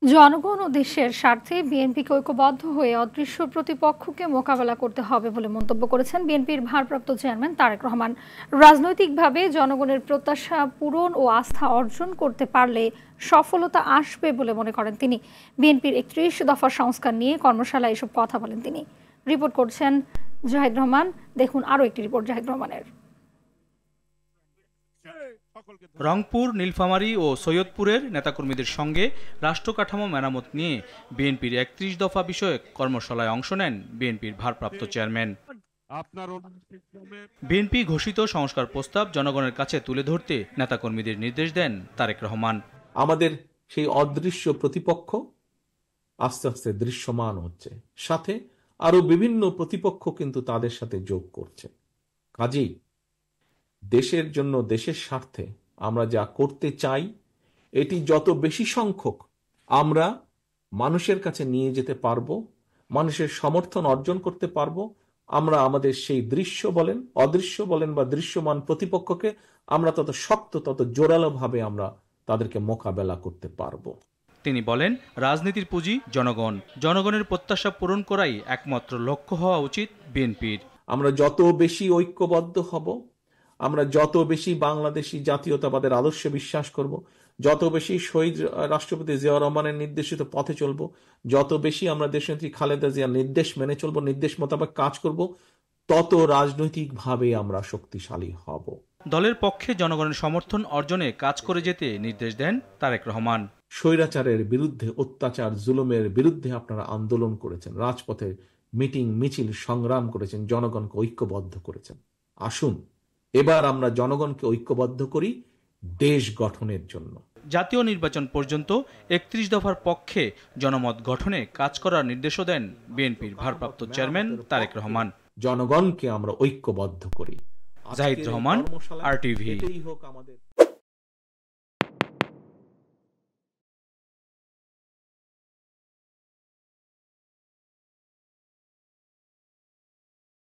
জনগণ ও দেশের স্বার্থে বিএনপিকে ঐক্যবদ্ধ হয়ে অদৃশ্য প্রতিপক্ষকে মোকাবেলা করতে হবে বলে মন্তব্য করেছেন বিএনপির ভারপ্রাপ্ত চেয়ারম্যান তারেক রহমান। রাজনৈতিকভাবে জনগণের প্রত্যাশা পূরণ ও আস্থা অর্জন করতে পারলে সফলতা আসবে বলে মনে করেন তিনি। বিএনপির ৩১ দফা সংস্কার নিয়ে কর্মশালায় এসব কথা বলেন তিনি। রিপোর্ট করছেন জাহিদ রহমান। দেখুন আরও একটি রিপোর্ট জাহিদ রহমানের। রংপুর, নীলফামারী ও সৈয়দপুরের নেতাকর্মীদের সঙ্গে রাষ্ট্রকাঠামো মেরামত নিয়ে বিএনপির ৩১ দফা বিষয়ক কর্মশালায় অংশ নেন বিএনপির ভারপ্রাপ্ত চেয়ারম্যান। বিএনপি ঘোষিত সংস্কার প্রস্তাব জনগণের কাছে তুলে ধরতে নেতাকর্মীদের নির্দেশ দেন তারেক রহমান। আমাদের সেই অদৃশ্য প্রতিপক্ষ আস্তে আস্তে দৃশ্যমান হচ্ছে, সাথে আরো বিভিন্ন প্রতিপক্ষ কিন্তু তাদের সাথে যোগ করছে। কাজেই দেশের জন্য, দেশের স্বার্থে আমরা যা করতে চাই এটি যত বেশি সংখ্যক আমরা মানুষের কাছে নিয়ে যেতে পারবো, মানুষের সমর্থন অর্জন করতে পারবো, আমরা আমাদের সেই দৃশ্য বলেন, অদৃশ্য বলেন বা দৃশ্যমান প্রতিপক্ষকে আমরা তত শক্ত, তত জোরালো ভাবে আমরা তাদেরকে মোকাবেলা করতে পারবো। তিনি বলেন, রাজনীতির পুঁজি জনগণ, জনগণের প্রত্যাশা পূরণ করাই একমাত্র লক্ষ্য হওয়া উচিত বিএনপির। আমরা যত বেশি ঐক্যবদ্ধ হব, আমরা যত বেশি বাংলাদেশি জাতীয়তাবাদের আদর্শে বিশ্বাস করব, যত বেশি শহীদ রাষ্ট্রপতি জিয়াউর রহমানের নির্দেশিত পথে চলব, যত বেশি আমরা দেশনেত্রী খালেদা জিয়ার নির্দেশ মেনে চলব, নির্দেশ মোতাবেক কাজ করব, তত রাজনৈতিকভাবে আমরা শক্তিশালী হব। দলের পক্ষে জনগণের সমর্থন অর্জনে কাজ করে যেতে নির্দেশ দেন তারেক রহমান। স্বৈরাচারের বিরুদ্ধে, অত্যাচার জুলুমের বিরুদ্ধে আপনারা আন্দোলন করেছেন, রাজপথে মিটিং মিছিল সংগ্রাম করেছেন, জনগণকে ঐক্যবদ্ধ করেছেন। আসুন এবার আমরা জনগণকে ঐক্যবদ্ধ করি দেশ গঠনের জন্য। জাতীয় নির্বাচন পর্যন্ত ৩১ দফার পক্ষে জনমত গঠনে কাজ করার নির্দেশও দেন বিএনপির ভারপ্রাপ্ত চেয়ারম্যান তারেক রহমান। জনগণকে আমরা ঐক্যবদ্ধ করি। জাহিদ রহমান, RTV। এটাই হোক আমাদের